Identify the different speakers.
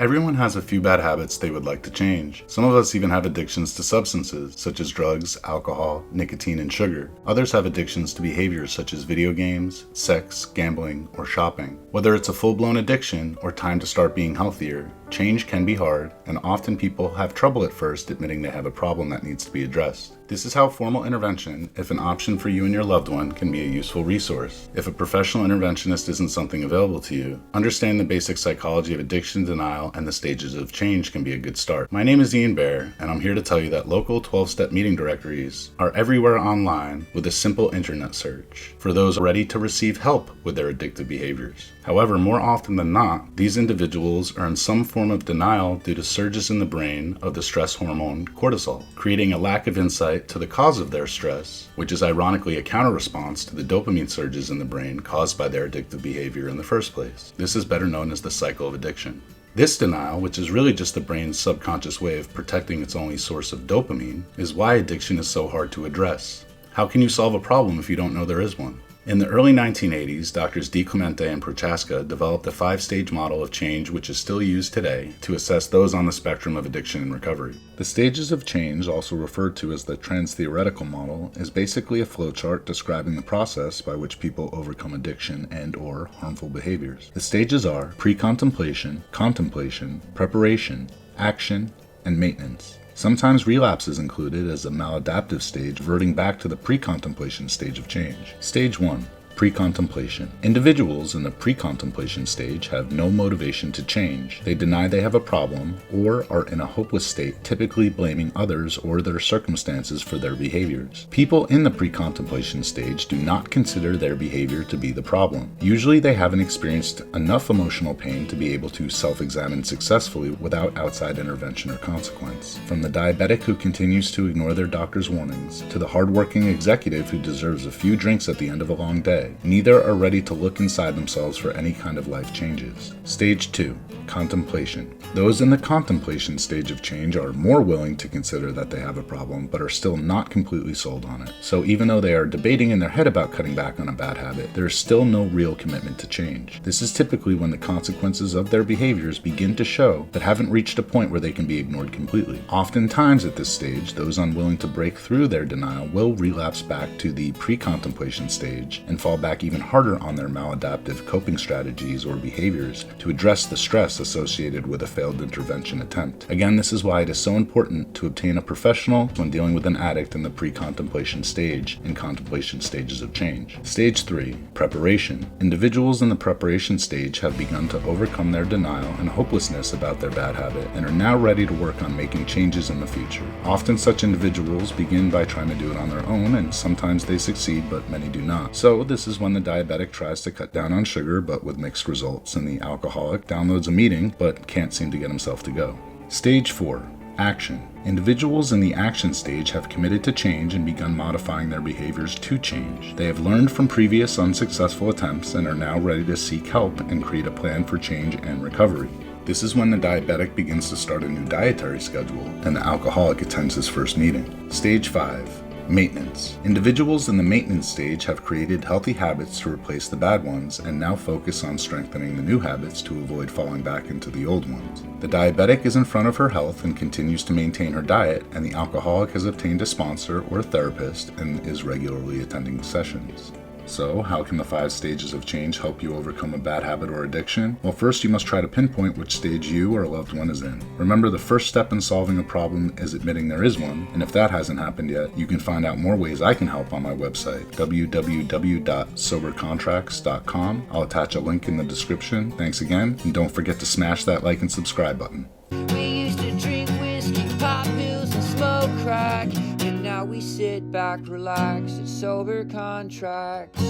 Speaker 1: Everyone has a few bad habits they would like to change. Some of us even have addictions to substances, such as drugs, alcohol, nicotine, and sugar. Others have addictions to behaviors such as video games, sex, gambling, or shopping. Whether it's a full-blown addiction or time to start being healthier, change can be hard, and often people have trouble at first admitting they have a problem that needs to be addressed. This is how formal intervention, if an option for you and your loved one, can be a useful resource. If a professional interventionist isn't something available to you, understand the basic psychology of addiction denial and the stages of change can be a good start. My name is Ian Baer, and I'm here to tell you that local 12-step meeting directories are everywhere online with a simple internet search for those ready to receive help with their addictive behaviors. However, more often than not, these individuals are in some form of denial due to surges in the brain of the stress hormone cortisol, creating a lack of insight to the cause of their stress, which is ironically a counter-response to the dopamine surges in the brain caused by their addictive behavior in the first place. This is better known as the cycle of addiction. This denial, which is really just the brain's subconscious way of protecting its only source of dopamine, is why addiction is so hard to address. How can you solve a problem if you don't know there is one? In the early 1980s, Drs. DiClemente and Prochaska developed a 5-stage model of change which is still used today to assess those on the spectrum of addiction and recovery. The stages of change, also referred to as the trans-theoretical model, is basically a flowchart describing the process by which people overcome addiction and/or harmful behaviors. The stages are pre-contemplation, contemplation, preparation, action, and maintenance. Sometimes relapse is included as a maladaptive stage, reverting back to the pre-contemplation stage of change. Stage 1. Pre-contemplation. Individuals in the pre-contemplation stage have no motivation to change. They deny they have a problem or are in a hopeless state, typically blaming others or their circumstances for their behaviors. People in the pre-contemplation stage do not consider their behavior to be the problem. Usually they haven't experienced enough emotional pain to be able to self-examine successfully without outside intervention or consequence. From the diabetic who continues to ignore their doctor's warnings, to the hardworking executive who deserves a few drinks at the end of a long day, neither are ready to look inside themselves for any kind of life changes. Stage 2. Contemplation. Those in the contemplation stage of change are more willing to consider that they have a problem, but are still not completely sold on it. So even though they are debating in their head about cutting back on a bad habit, there is still no real commitment to change. This is typically when the consequences of their behaviors begin to show but haven't reached a point where they can be ignored completely. Oftentimes at this stage, those unwilling to break through their denial will relapse back to the pre-contemplation stage and fall back even harder on their maladaptive coping strategies or behaviors to address the stress associated with a failed intervention attempt. Again, this is why it is so important to obtain a professional when dealing with an addict in the pre-contemplation stage and contemplation stages of change. Stage 3. Preparation. Individuals in the preparation stage have begun to overcome their denial and hopelessness about their bad habit and are now ready to work on making changes in the future. Often such individuals begin by trying to do it on their own, and sometimes they succeed, but many do not. So this is when the diabetic tries to cut down on sugar but with mixed results, and the alcoholic downloads a meeting but can't seem to get himself to go. Stage 4. Action. Individuals in the action stage have committed to change and begun modifying their behaviors to change. They have learned from previous unsuccessful attempts and are now ready to seek help and create a plan for change and recovery. This is when the diabetic begins to start a new dietary schedule and the alcoholic attends his first meeting. Stage 5. Maintenance. Individuals in the maintenance stage have created healthy habits to replace the bad ones and now focus on strengthening the new habits to avoid falling back into the old ones. The diabetic is in front of her health and continues to maintain her diet, and the alcoholic has obtained a sponsor or a therapist and is regularly attending sessions. So, how can the 5 stages of change help you overcome a bad habit or addiction? Well, first you must try to pinpoint which stage you or a loved one is in. Remember, the first step in solving a problem is admitting there is one, and if that hasn't happened yet, you can find out more ways I can help on my website, www.sobercontracts.com. I'll attach a link in the description. Thanks again, and don't forget to smash that like and subscribe button.
Speaker 2: We used to drink whiskey, pop pills, and smoke crack. And now we sit back, relax, at Sober Contracts.